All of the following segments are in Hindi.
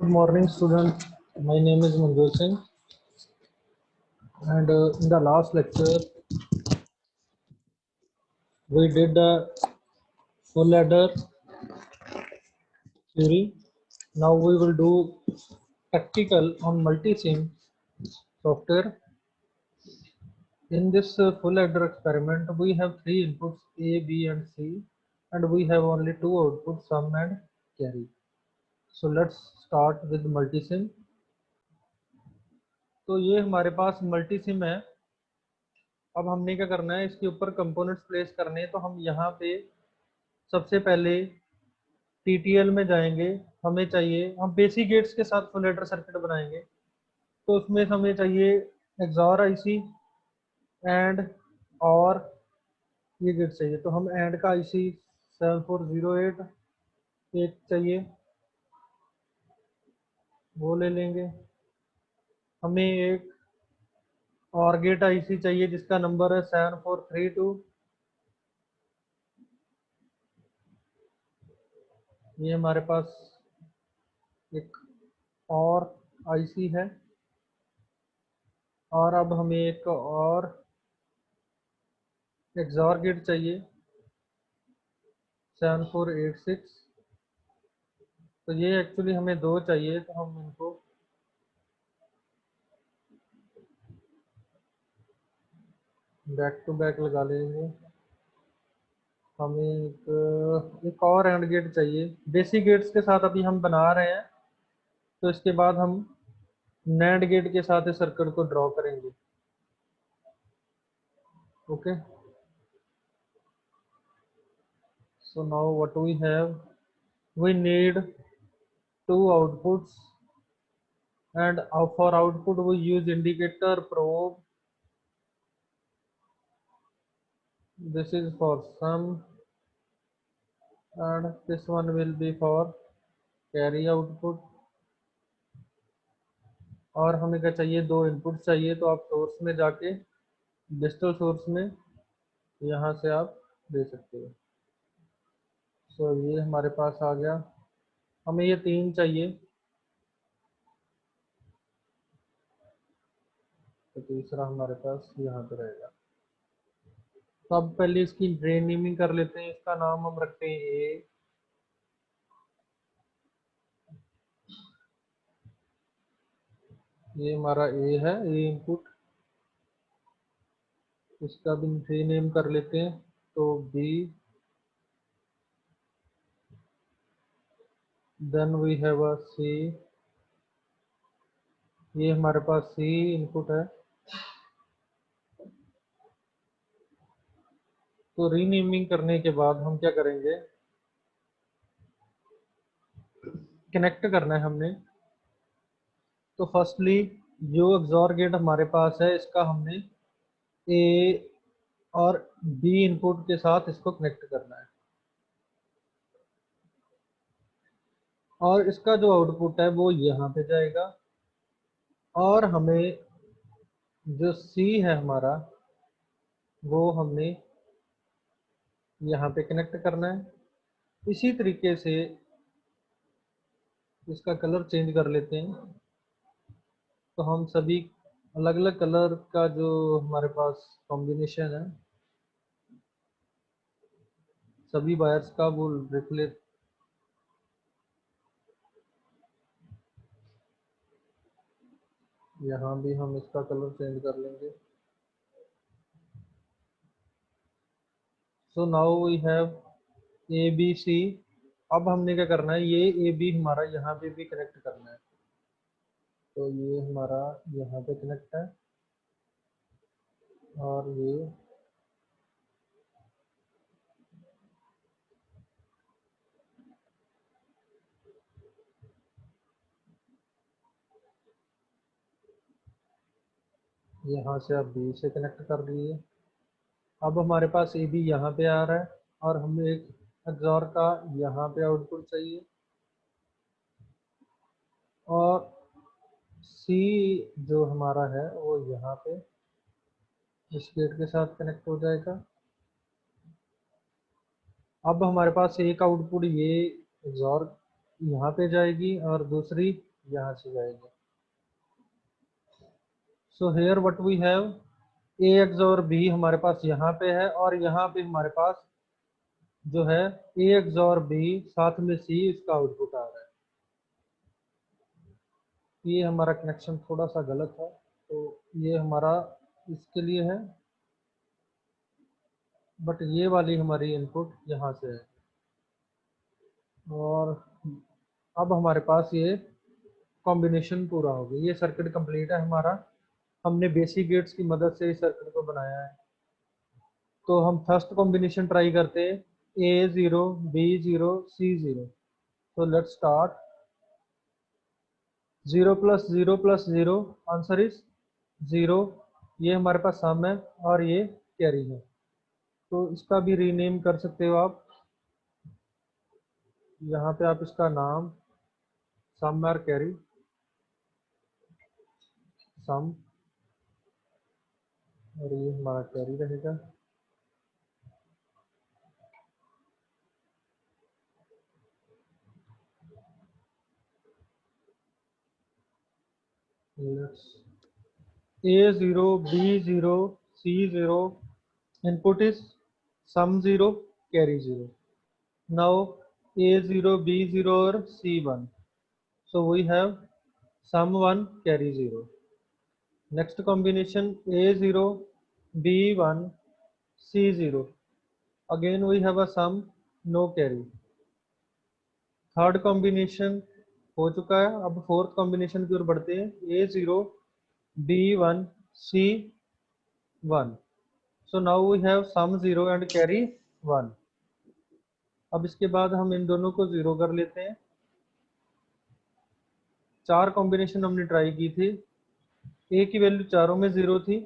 Morning, student. My name is Manjot Singh, and in the last lecture, we did the full adder theory. Now we will do practical on multi-sim software. In this full adder experiment, we have three inputs A, B, and C, and we have only two outputs, sum and carry. So let's start with multi-sim. तो ये हमारे पास multi-sim है. अब हमने क्या करना है, इसके ऊपर कंपोनेंट्स प्लेस करने हैं. तो हम यहाँ पे सबसे पहले TTL में जाएंगे. हमें चाहिए, हम बेसिक गेट्स के साथ फुल एडर सर्किट बनाएंगे. तो उसमें हमें चाहिए एक्सॉर आईसी एंड और ये गेट चाहिए. तो हम एंड का आईसी 7408 एक चाहिए, वो ले लेंगे. हमें एक और गेट आईसी चाहिए जिसका नंबर है 7432. ये हमारे पास एक और आईसी है. और अब हमें एक और एक्सॉर गेट चाहिए 7486. तो ये एक्चुअली हमें दो चाहिए, तो हम इनको बैक टू बैक लगा लेंगे. हमें एक और एंड गेट चाहिए. बेसिक गेट्स के साथ अभी हम बना रहे हैं, तो इसके बाद हम नैंड गेट के साथ इस सर्किट को ड्रॉ करेंगे. Okay, so now what we have, we need two outputs, and for output we use indicator, probe. This is for sum and this one will be for carry output. और हमें क्या चाहिए, दो इनपुट चाहिए. तो आप सोर्स में जाके डिजिटल सोर्स में यहाँ से आप दे सकते हो. सो ये हमारे पास आ गया. हमें ये तीन चाहिए, तो तीसरा हमारे पास यहाँ पे रहेगा. तो अब पहले इसकी ड्रेन नेमिंग कर लेते हैं. इसका नाम हम रखते हैं ए. ये हमारा ए है, ए इनपुट. इसका भी रीनेम कर लेते हैं. तो B, then we have a C. ये हमारे पास सी इनपुट है. तो रीनेमिंग करने के बाद हम क्या करेंगे, कनेक्ट करना है हमने. तो फर्स्टली जो एक्सॉर गेट हमारे पास है, इसका हमने ए और बी इनपुट के साथ इसको कनेक्ट करना है. और इसका जो आउटपुट है वो यहाँ पे जाएगा. और हमें जो सी है हमारा, वो हमने यहाँ पे कनेक्ट करना है. इसी तरीके से इसका कलर चेंज कर लेते हैं. तो हम सभी अलग अलग कलर का जो हमारे पास कॉम्बिनेशन है, सभी वायर्स का वो लिख ले. यहाँ भी हम इसका कलर चेंज कर लेंगे. So now we have A B C. अब हमने क्या करना है, ये ए बी हमारा यहाँ पे भी कनेक्ट करना है. तो ये हमारा यहाँ पे कनेक्ट है, और ये यहाँ से आप बी से कनेक्ट कर दिए. अब हमारे पास ए बी यहाँ पे आ रहा है, और हमें एक एक्सॉर का यहाँ पे आउटपुट चाहिए. और सी जो हमारा है वो यहाँ पे इस गेट के साथ कनेक्ट हो जाएगा. अब हमारे पास एक आउटपुट ये एक्सॉर यहाँ पे जाएगी, और दूसरी यहाँ से जाएगा। So here what we have, A XOR B हमारे पास यहाँ पे है, और यहाँ पे हमारे पास जो है ए एक्सॉर बी साथ में सी, इसका आउटपुट आ रहा है। ये हमारा कनेक्शन थोड़ा सा गलत है, तो ये हमारा इसके लिए है, बट ये वाली हमारी इनपुट यहाँ से है। और अब हमारे पास ये कॉम्बिनेशन पूरा हो गया, ये सर्किट कंप्लीट है हमारा। हमने बेसिक गेट्स की मदद से इस सर्किट को बनाया है। तो हम फर्स्ट कॉम्बिनेशन ट्राई करते हैं, A0 B0 C0। तो लेट्स स्टार्ट। 0 + 0 + 0 answer is 0। ये हमारे पास सम है और ये कैरी है, तो इसका भी रीनेम कर सकते हो आप। यहाँ पे आप इसका नाम सम और कैरी, सम, और ये हमारा कैरी रहेगा। Let's A0 B0 C0 input is sum 0 carry 0। Now A0 B0 or C1, so we have sum 1 carry 0। Next combination A0 B1 C0, again we have a sum no carry। Third combination हो चुका है, अब फोर्थ कॉम्बिनेशन की ओर बढ़ते हैं, A0 B1 C1। So now we have sum 0 and carry 1। अब इसके बाद हम इन दोनों को 0 कर लेते हैं। चार कॉम्बिनेशन हमने ट्राई की थी, ए की वैल्यू चारों में 0 थी,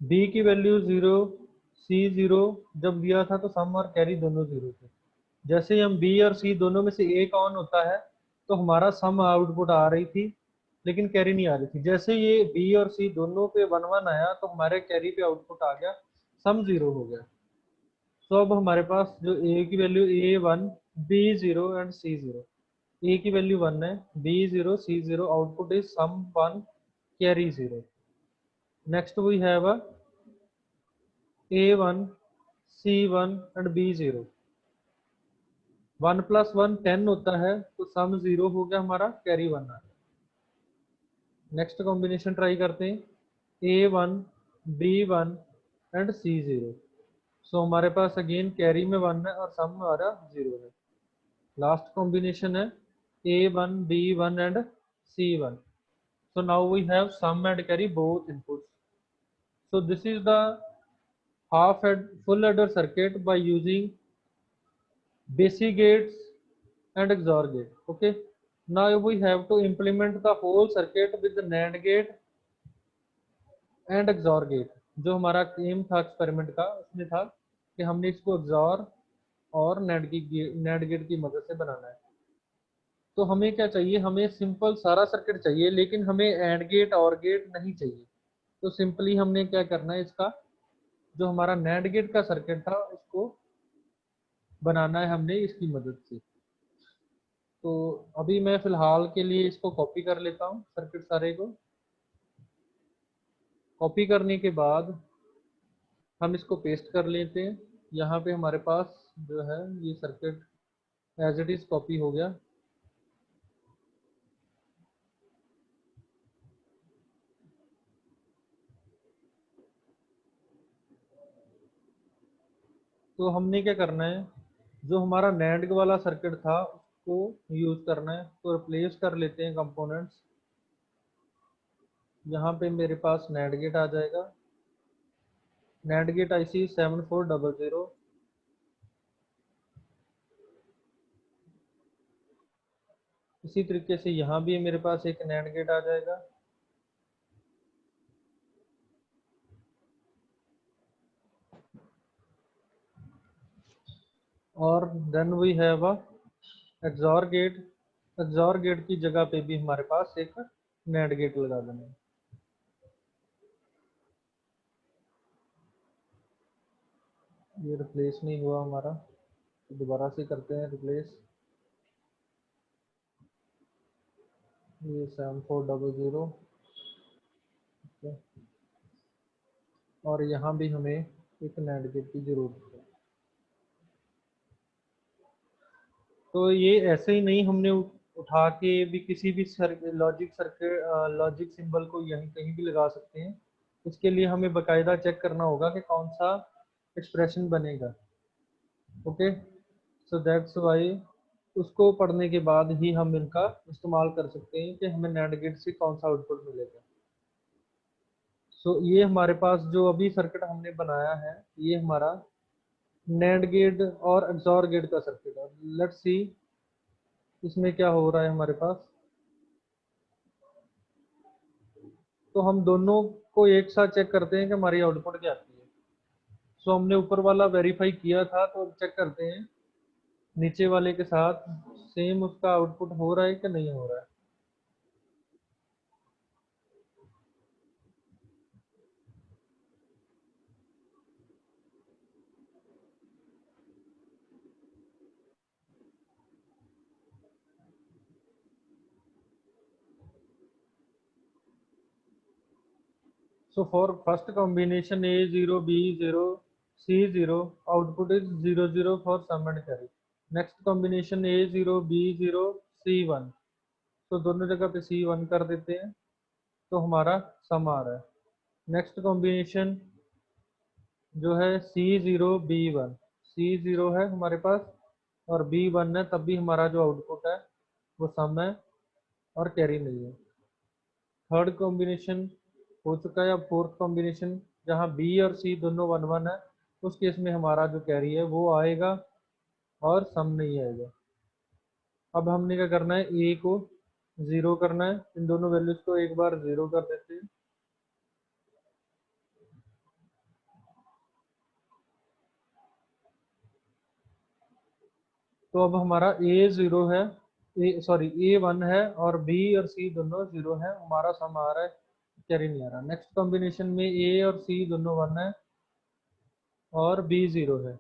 बी की वैल्यू 0, सी 0। जब दिया था तो सम और कैरी दोनों 0 थे। जैसे ही हम बी और सी दोनों में से एक ऑन होता है तो हमारा सम आउटपुट आ रही थी, लेकिन कैरी नहीं आ रही थी। जैसे ये बी और सी दोनों पे 1 1 आया तो हमारे कैरी पे आउटपुट आ गया, सम 0 हो गया। तो अब हमारे पास जो ए की value A1 B0 and C0, ए की वैल्यू 1 है, B0 C0, output is sum 1 carry 0। Next we have A1 C1 and B0। 1 + 1 10 होता है, तो सम 0 हो गया हमारा, कैरी 1 आ गया। नेक्स्ट कॉम्बिनेशन ट्राई करते हैं, A1 B1 एंड C0। सो हमारे पास अगेन कैरी में 1 है और सम हमारा 0 है। लास्ट कॉम्बिनेशन है A1 B1 and C1। So now we have sum and carry both inputs। So this is the half and full adder circuit by using basic gates and XOR gate। Okay, now we have to implement the whole circuit with the NAND gate and XOR gate। जो हमारा एम था एक्सपेरिमेंट का, उसमें था कि हमने इसको XOR और NAND गेट की मदद से बनाना है। तो हमें क्या चाहिए, हमें सिंपल सारा सर्किट चाहिए, लेकिन हमें एंड गेट और गेट नहीं चाहिए। तो सिंपली हमने क्या करना है, इसका जो हमारा नैंड गेट का सर्किट था उसको बनाना है हमने इसकी मदद से। तो अभी मैं फिलहाल के लिए इसको कॉपी कर लेता हूँ, सर्किट सारे को। कॉपी करने के बाद हम इसको पेस्ट कर लेते हैं। यहाँ पे हमारे पास जो है ये circuit as it is copy हो गया। तो हमने क्या करना है, जो हमारा नैंड वाला सर्किट था उसको यूज करना है। तो रिप्लेस कर लेते हैं कंपोनेंट्स। यहाँ पे मेरे पास नैंड गेट आ जाएगा, नैंड गेट IC 7400। इसी तरीके से यहाँ भी मेरे पास एक नैंड गेट आ जाएगा। और then we have a XOR gate. XOR gate की जगह पे भी हमारे पास एक नैंड गेट लगा देना है। ये रिप्लेस नहीं हुआ हमारा, तो दोबारा से करते हैं रिप्लेस। ये 7400, ठीक है। और यहाँ भी हमें एक NAND गेट की जरूरत है। तो ये ऐसे ही नहीं हमने उठा के भी किसी भी लॉजिक सर्किट लॉजिक सिंबल को यहीं कहीं भी लगा सकते हैं। इसके लिए हमें बकायदा चेक करना होगा कि कौन सा एक्सप्रेशन बनेगा। ओके, सो दैट्स वाई उसको पढ़ने के बाद ही हम इनका इस्तेमाल कर सकते हैं कि हमें NAND गेट से कौन सा आउटपुट मिलेगा। सो ये हमारे पास जो अभी सर्किट हमने बनाया है, ये हमारा NAND गेट और XOR गेट का सर्किट है। लेट्स सी इसमें क्या हो रहा है हमारे पास। तो हम दोनों को एक साथ चेक करते हैं कि हमारी आउटपुट क्या आती है। सो हमने ऊपर वाला वेरीफाई किया था, तो अब चेक करते हैं नीचे वाले के साथ सेम उसका आउटपुट हो रहा है कि नहीं हो रहा है। So for first combination A0, B0, C0, output is 0, 0 for sum and carry. Next combination A0, B0, C1. तो दोनों जगह पे C1 कर देते हैं, तो हमारा सम आ रहा है। नेक्स्ट कॉम्बिनेशन जो है C0, B1, C0 है हमारे पास और B1 है, तब भी हमारा जो आउटपुट है वो सम है और कैरी नहीं है। थर्ड कॉम्बिनेशन हो चुका है। अब फोर्थ कॉम्बिनेशन जहाँ बी और सी दोनों 1 1 है, उस केस में हमारा जो कैरी है वो आएगा और सम नहीं आएगा। अब हमने क्या करना है, ए को 0 करना है। इन दोनों वैल्यूज को एक बार 0 कर देते हैं। तो अब हमारा ए 0 है, ए 1 है और बी और सी दोनों 0 है, हमारा सम आ रहा है, कैरी नहीं आ रहा। नेक्स्ट कॉम्बिनेशन में ए और सी दोनों 1 है और बी 0 है।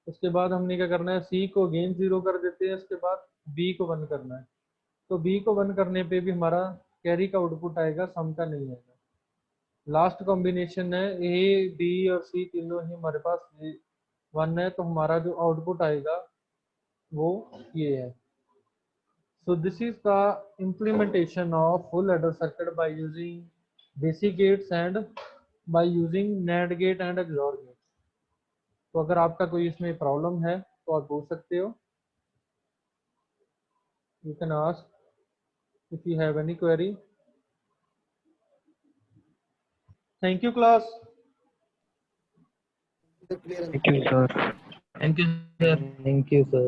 उसके बाद हमने क्या करना है, सी को अगेन 0 कर देते हैं। उसके बाद बी को 1 करना है। तो बी को 1 करने पे भी हमारा कैरी का आउटपुट आएगा, सम का नहीं आएगा। लास्ट कॉम्बिनेशन है ए बी और सी तीनों ही हमारे पास 1 है, तो हमारा जो आउटपुट आएगा वो ये है। So this is the implementation of full adder circuit by using basic gates and by using NAND gate and XOR gate. तो अगर आपका कोई इसमें प्रॉब्लम है तो आप पूछ सकते हो। You can ask if you have any query. Thank you, class. Thank you, sir. Thank you, sir. Thank you, sir.